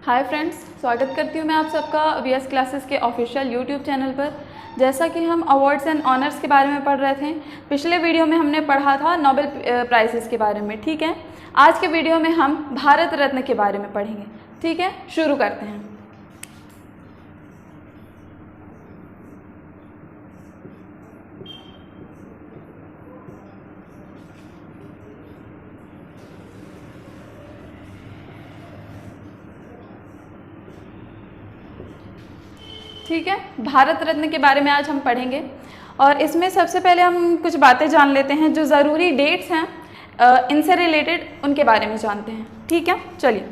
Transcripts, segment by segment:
Hi friends, स्वागत करती हूँ मैं आप सबका वीएस क्लासेस के ऑफिशियल यूट्यूब चैनल पर। जैसा कि हम अवार्ड्स एंड ऑनर्स के बारे में पढ़ रहे थे, पिछले वीडियो में हमने पढ़ा था नोबेल प्राइजेस के बारे में। ठीक है, आज के वीडियो में हम भारत रत्न के बारे में पढ़ेंगे। ठीक है, शुरू करते हैं। ठीक है, भारत रत्न के बारे में आज हम पढ़ेंगे और इसमें सबसे पहले हम कुछ बातें जान लेते हैं। जो ज़रूरी डेट्स हैं इनसे रिलेटेड, उनके बारे में जानते हैं। ठीक है, चलिए।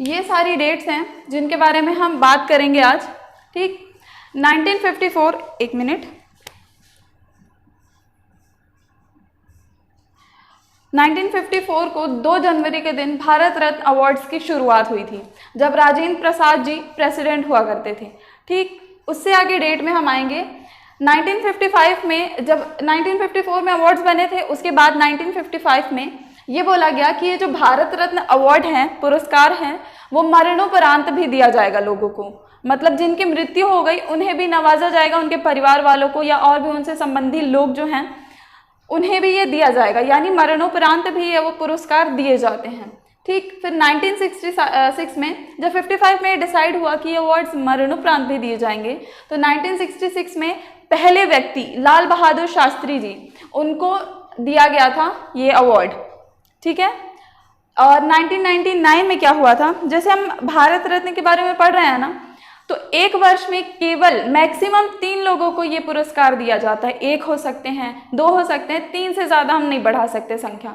ये सारी डेट्स हैं जिनके बारे में हम बात करेंगे आज। ठीक, 1954, एक मिनट, 1954 को 2 जनवरी के दिन भारत रत्न अवार्ड्स की शुरुआत हुई थी, जब राजेंद्र प्रसाद जी प्रेसिडेंट हुआ करते थे। ठीक, उससे आगे डेट में हम आएंगे 1955 में। जब 1954 में अवार्ड्स बने थे, उसके बाद 1955 में ये बोला गया कि ये जो भारत रत्न अवार्ड हैं, पुरस्कार हैं, वो मरणोपरांत भी दिया जाएगा लोगों को। मतलब जिनकी मृत्यु हो गई उन्हें भी नवाजा जाएगा, उनके परिवार वालों को या और भी उनसे संबंधित लोग जो हैं उन्हें भी ये दिया जाएगा, यानी मरणोपरांत भी ये वो पुरस्कार दिए जाते हैं। ठीक, फिर 1966 में जब 55 में डिसाइड हुआ कि ये अवार्ड्स मरणोपरांत भी दिए जाएंगे, तो 1966 में पहले व्यक्ति लाल बहादुर शास्त्री जी, उनको दिया गया था ये अवार्ड। ठीक है, और 1999 में क्या हुआ था, जैसे हम भारत रत्न के बारे में पढ़ रहे हैं ना, तो एक वर्ष में केवल मैक्सिमम 3 लोगों को ये पुरस्कार दिया जाता है। 1 हो सकते हैं, 2 हो सकते हैं, 3 से ज़्यादा हम नहीं बढ़ा सकते संख्या।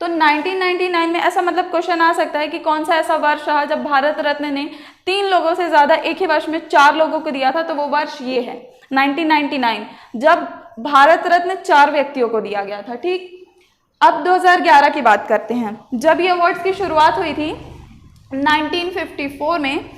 तो 1999 में ऐसा मतलब क्वेश्चन आ सकता है कि कौन सा ऐसा वर्ष रहा जब भारत रत्न ने 3 लोगों से ज़्यादा एक ही वर्ष में 4 लोगों को दिया था, तो वो वर्ष ये है 1999, जब भारत रत्न 4 व्यक्तियों को दिया गया था। ठीक, अब 2011 की बात करते हैं, जब ये अवार्ड्स की शुरुआत हुई थी 1954 में,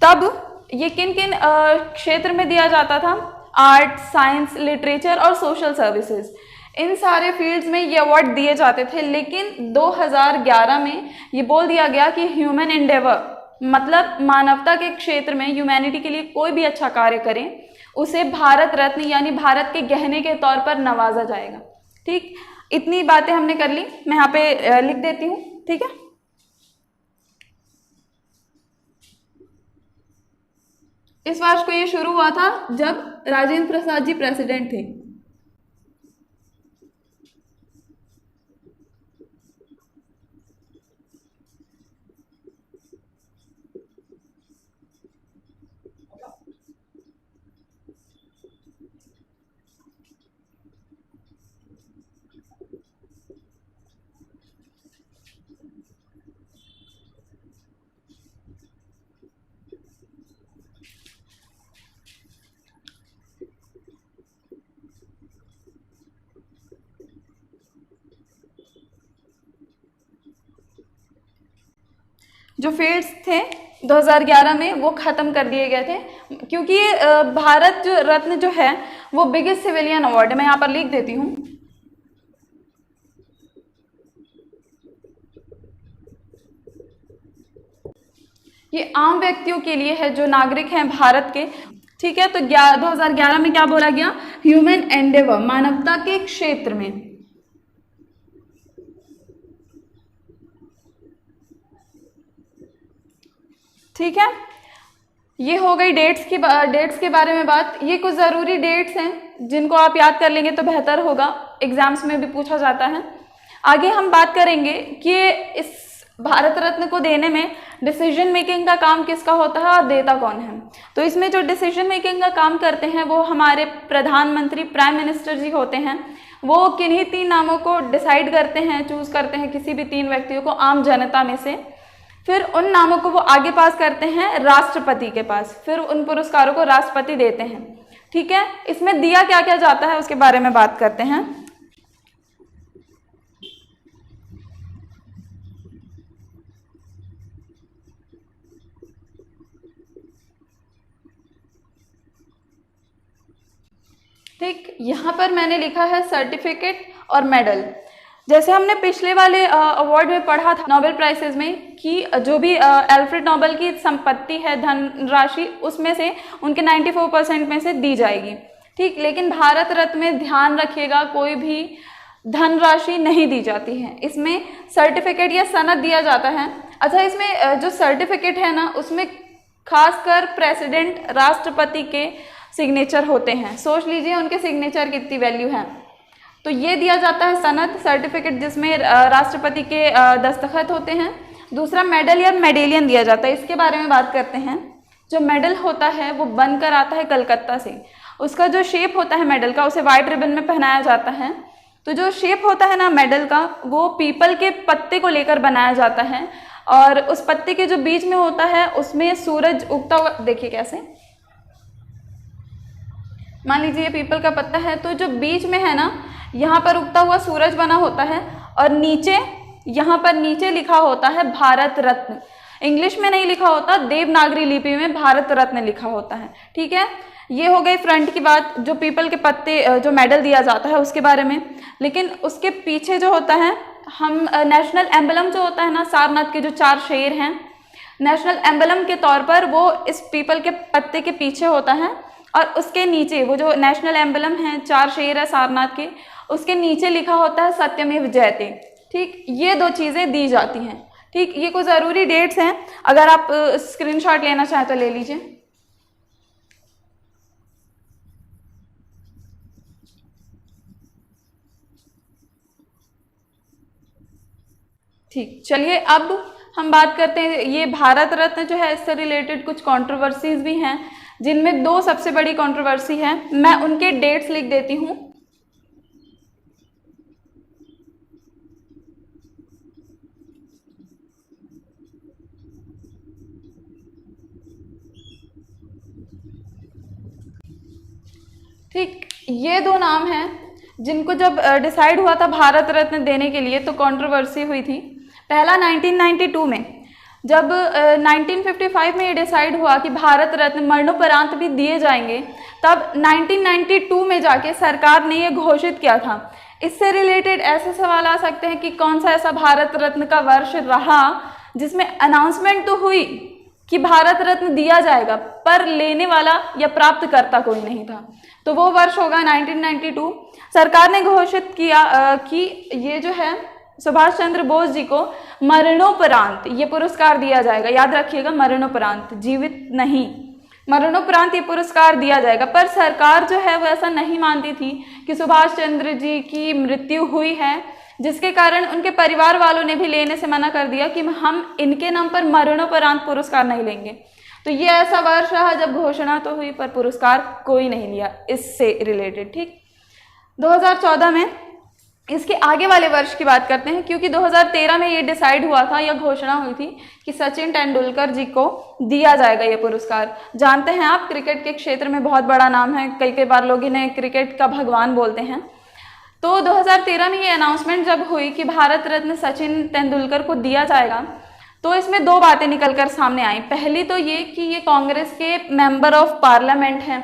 तब ये किन किन क्षेत्र में दिया जाता था? आर्ट, साइंस, लिटरेचर और सोशल सर्विसेज, इन सारे फील्ड्स में ये अवार्ड दिए जाते थे। लेकिन 2011 में ये बोल दिया गया कि ह्यूमन एंडेवर, मतलब मानवता के क्षेत्र में, ह्यूमैनिटी के लिए कोई भी अच्छा कार्य करें, उसे भारत रत्न यानी भारत के गहने के तौर पर नवाजा जाएगा। ठीक, इतनी बातें हमने कर ली, मैं यहाँ पे लिख देती हूँ। ठीक है, इस वर्ष को ये शुरू हुआ था जब राजेंद्र प्रसाद जी प्रेसिडेंट थे। जो फील्ड्स थे 2011 में वो ख़त्म कर दिए गए थे, क्योंकि भारत जो रत्न जो है वो बिगेस्ट सिविलियन अवार्ड है। मैं यहाँ पर लिख देती हूँ। ये आम व्यक्तियों के लिए है जो नागरिक हैं भारत के। ठीक है, तो 2011 में क्या बोला गया? ह्यूमन एंडेवर, मानवता के क्षेत्र में। ठीक है, ये हो गई डेट्स के बारे में बात। ये कुछ ज़रूरी डेट्स हैं जिनको आप याद कर लेंगे तो बेहतर होगा, एग्जाम्स में भी पूछा जाता है। आगे हम बात करेंगे कि इस भारत रत्न को देने में डिसीजन मेकिंग का काम किसका होता है और देता कौन है। तो इसमें जो डिसीजन मेकिंग का काम करते हैं वो हमारे प्रधानमंत्री, प्राइम मिनिस्टर जी होते हैं। वो किन्हीं 3 नामों को डिसाइड करते हैं, चूज करते हैं किसी भी 3 व्यक्तियों को आम जनता में से। फिर उन नामों को वो आगे पास करते हैं राष्ट्रपति के पास, फिर उन पुरस्कारों को राष्ट्रपति देते हैं। ठीक है, इसमें दिया क्या क्या जाता है उसके बारे में बात करते हैं। ठीक, यहाँ पर मैंने लिखा है सर्टिफिकेट और मेडल। जैसे हमने पिछले वाले अवार्ड में पढ़ा था नोबेल प्राइजेस में कि जो भी अल्फ्रेड नोबेल की संपत्ति है, धनराशि, उसमें से उनके 94% में से दी जाएगी। ठीक, लेकिन भारत रत्न में ध्यान रखिएगा कोई भी धनराशि नहीं दी जाती है, इसमें सर्टिफिकेट या सनद दिया जाता है। अच्छा, इसमें जो सर्टिफिकेट है ना, उसमें खासकर प्रेसिडेंट, राष्ट्रपति के सिग्नेचर होते हैं। सोच लीजिए उनके सिग्नेचर की कितनी वैल्यू है। तो ये दिया जाता है सनद, सर्टिफिकेट, जिसमें राष्ट्रपति के दस्तखत होते हैं। दूसरा मेडल या मेडेलियन दिया जाता है, इसके बारे में बात करते हैं। जो मेडल होता है वो बनकर आता है कलकत्ता से। उसका जो शेप होता है मेडल का, उसे वाइट रिबन में पहनाया जाता है। तो जो शेप होता है ना मेडल का, वो पीपल के पत्ते को लेकर बनाया जाता है, और उस पत्ते के जो बीच में होता है उसमें सूरज उगता हुआ, देखिए कैसे, मान लीजिए ये पीपल का पत्ता है, तो जो बीच में है ना, यहाँ पर उगता हुआ सूरज बना होता है, और नीचे, यहाँ पर नीचे लिखा होता है भारत रत्न। इंग्लिश में नहीं लिखा होता, देवनागरी लिपि में भारत रत्न लिखा होता है। ठीक है, ये हो गई फ्रंट की बात, जो पीपल के पत्ते जो मेडल दिया जाता है उसके बारे में। लेकिन उसके पीछे जो होता है, हम नेशनल एम्बलम जो होता है ना, सारनाथ के जो 4 शेर हैं, नेशनल एम्बलम के तौर पर वो इस पीपल के पत्ते के पीछे होता है, और उसके नीचे वो जो नेशनल एम्बलम है, 4 शेर है सारनाथ के, उसके नीचे लिखा होता है सत्यमेव जयते। ठीक, ये 2 चीज़ें दी जाती हैं। ठीक, ये कुछ ज़रूरी डेट्स हैं, अगर आप स्क्रीनशॉट लेना चाहें तो ले लीजिए। ठीक, चलिए अब हम बात करते हैं, ये भारत रत्न जो है इससे रिलेटेड कुछ कंट्रोवर्सीज भी हैं, जिनमें 2 सबसे बड़ी कंट्रोवर्सी है। मैं उनके डेट्स लिख देती हूँ। ठीक, ये 2 नाम हैं जिनको जब डिसाइड हुआ था भारत रत्न देने के लिए, तो कंट्रोवर्सी हुई थी। पहला 1992 में, जब 1955 में ये डिसाइड हुआ कि भारत रत्न मरणोपरांत भी दिए जाएंगे, तब 1992 में जाके सरकार ने ये घोषित किया था। इससे रिलेटेड ऐसे सवाल आ सकते हैं कि कौन सा ऐसा भारत रत्न का वर्ष रहा जिसमें अनाउंसमेंट तो हुई कि भारत रत्न दिया जाएगा, पर लेने वाला या प्राप्तकर्ता कोई नहीं था। तो वो वर्ष होगा 1992। सरकार ने घोषित किया कि ये जो है सुभाष चंद्र बोस जी को मरणोपरांत ये पुरस्कार दिया जाएगा। याद रखिएगा, मरणोपरांत, जीवित नहीं, मरणोपरांत ये पुरस्कार दिया जाएगा। पर सरकार जो है वो ऐसा नहीं मानती थी कि सुभाष चंद्र जी की मृत्यु हुई है, जिसके कारण उनके परिवार वालों ने भी लेने से मना कर दिया कि हम इनके नाम पर मरणोपरांत पुरस्कार नहीं लेंगे। तो ये ऐसा वर्ष रहा जब घोषणा तो हुई पर पुरस्कार कोई नहीं लिया इससे रिलेटेड। ठीक, 2014 में इसके आगे वाले वर्ष की बात करते हैं, क्योंकि 2013 में ये डिसाइड हुआ था, यह घोषणा हुई थी कि सचिन तेंदुलकर जी को दिया जाएगा ये पुरस्कार। जानते हैं आप, क्रिकेट के क्षेत्र में बहुत बड़ा नाम है, कई बार लोग इन्हें क्रिकेट का भगवान बोलते हैं। तो 2013 में ये अनाउंसमेंट जब हुई कि भारत रत्न सचिन तेंदुलकर को दिया जाएगा, तो इसमें 2 बातें निकलकर सामने आई। पहली तो ये कि ये कांग्रेस के मेंबर ऑफ पार्लियामेंट हैं,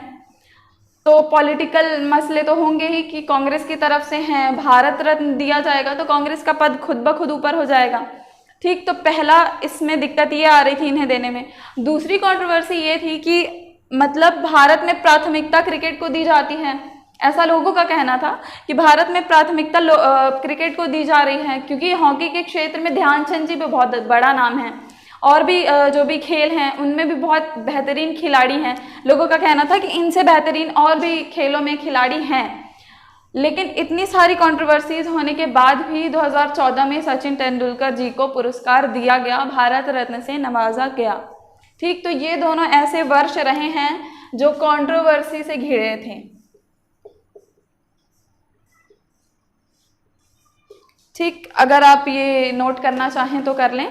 तो पॉलिटिकल मसले तो होंगे ही कि कांग्रेस की तरफ से हैं, भारत रत्न दिया जाएगा तो कांग्रेस का पद खुद ब खुद ऊपर हो जाएगा। ठीक, तो पहला इसमें दिक्कत ये आ रही थी इन्हें देने में। दूसरी कंट्रोवर्सी ये थी कि मतलब भारत में प्राथमिकता क्रिकेट को दी जाती है, ऐसा लोगों का कहना था कि भारत में प्राथमिकता क्रिकेट को दी जा रही है, क्योंकि हॉकी के क्षेत्र में ध्यानचंद जी भी बहुत बड़ा नाम है, और भी जो भी खेल हैं उनमें भी बहुत बेहतरीन खिलाड़ी हैं। लोगों का कहना था कि इनसे बेहतरीन और भी खेलों में खिलाड़ी हैं। लेकिन इतनी सारी कंट्रोवर्सीज होने के बाद भी 2014 में सचिन तेंदुलकर जी को पुरस्कार दिया गया, भारत रत्न से नवाजा गया। ठीक, तो ये दोनों ऐसे वर्ष रहे हैं जो कंट्रोवर्सी से घिरे थे। ठीक, अगर आप ये नोट करना चाहें तो कर लें।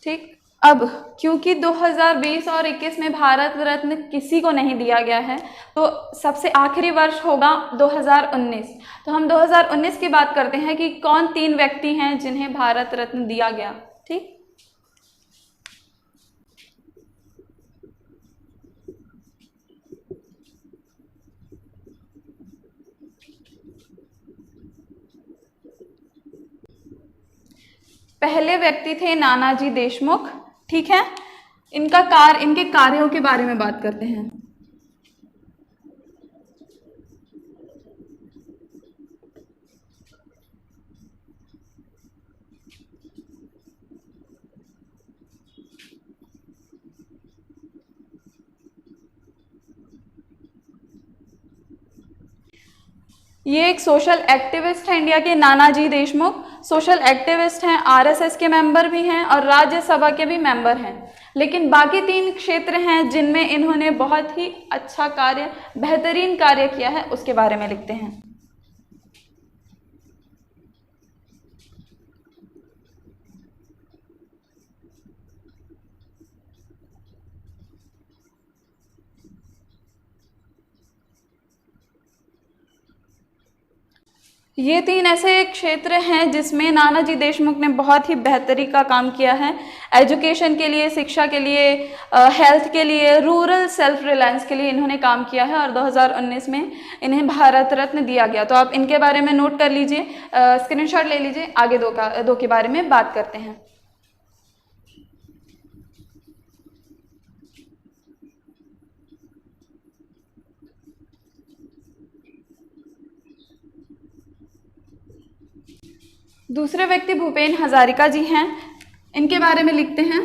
ठीक, अब क्योंकि 2020 और 21 में भारत रत्न किसी को नहीं दिया गया है, तो सबसे आखिरी वर्ष होगा 2019। तो हम 2019 की बात करते हैं कि कौन 3 व्यक्ति हैं जिन्हें भारत रत्न दिया गया। ठीक, पहले व्यक्ति थे नानाजी देशमुख। ठीक है, इनके कार्यों के बारे में बात करते हैं। ये एक सोशल एक्टिविस्ट हैं इंडिया के, नानाजी देशमुख सोशल एक्टिविस्ट हैं, आरएसएस के मेंबर भी हैं और राज्यसभा के भी मेंबर हैं। लेकिन बाकी 3 क्षेत्र हैं जिनमें इन्होंने बहुत ही अच्छा कार्य, बेहतरीन कार्य किया है, उसके बारे में लिखते हैं। ये 3 ऐसे क्षेत्र हैं जिसमें नानाजी देशमुख ने बहुत ही बेहतरी का काम किया है। एजुकेशन के लिए, शिक्षा के लिए, हेल्थ के लिए, रूरल सेल्फ रिलायंस के लिए इन्होंने काम किया है और 2019 में इन्हें भारत रत्न दिया गया। तो आप इनके बारे में नोट कर लीजिए, स्क्रीनशॉट ले लीजिए। आगे दो के बारे में बात करते हैं। दूसरे व्यक्ति भूपेन हजारिका जी हैं, इनके बारे में लिखते हैं।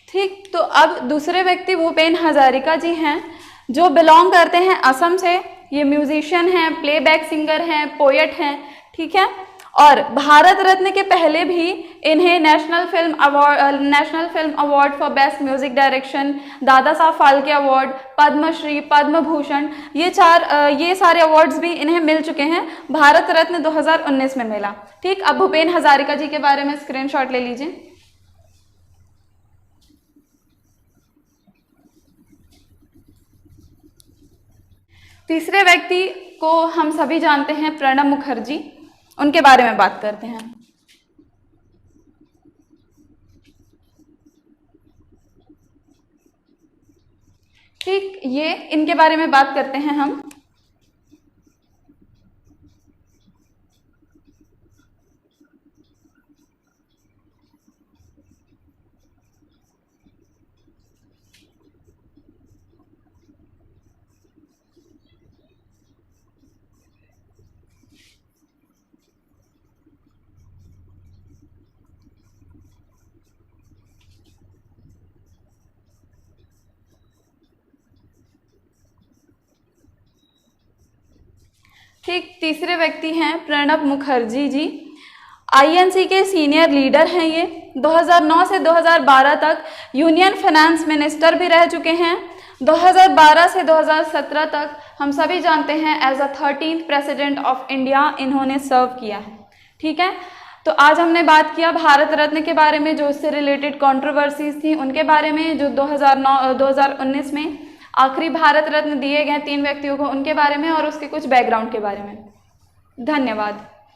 ठीक, तो अब दूसरे व्यक्ति भूपेन हजारिका जी हैं, जो बिलोंग करते हैं असम से। ये म्यूजिशियन हैं, प्लेबैक सिंगर हैं, पोएट हैं। ठीक है, और भारत रत्न के पहले भी इन्हें national film award for best music direction, Dada Saheb Phalke award, Padmashri, Padma Bhushan, ये सारे अवार्ड्स भी इन्हें मिल चुके हैं। भारत रत्न 2019 में मिला। ठीक, अब भूपेन हजारिका जी के बारे में स्क्रीनशॉट ले लीजिए। तीसरे व्यक्ति को हम सभी जानते हैं, प्रणब मुखर्जी, उनके बारे में बात करते हैं। ठीक, ये इनके बारे में बात करते हैं हम। ठीक, तीसरे व्यक्ति हैं प्रणब मुखर्जी जी। आईएनसी के सीनियर लीडर हैं ये। 2009 से 2012 तक यूनियन फाइनेंस मिनिस्टर भी रह चुके हैं। 2012 से 2017 तक हम सभी जानते हैं as a 13th president of India इन्होंने सर्व किया है। ठीक है, तो आज हमने बात किया भारत रत्न के बारे में, जो उससे रिलेटेड कंट्रोवर्सीज थी उनके बारे में, जो 2019 में आखिरी भारत रत्न दिए गए 3 व्यक्तियों को उनके बारे में, और उसके कुछ बैकग्राउंड के बारे में। धन्यवाद।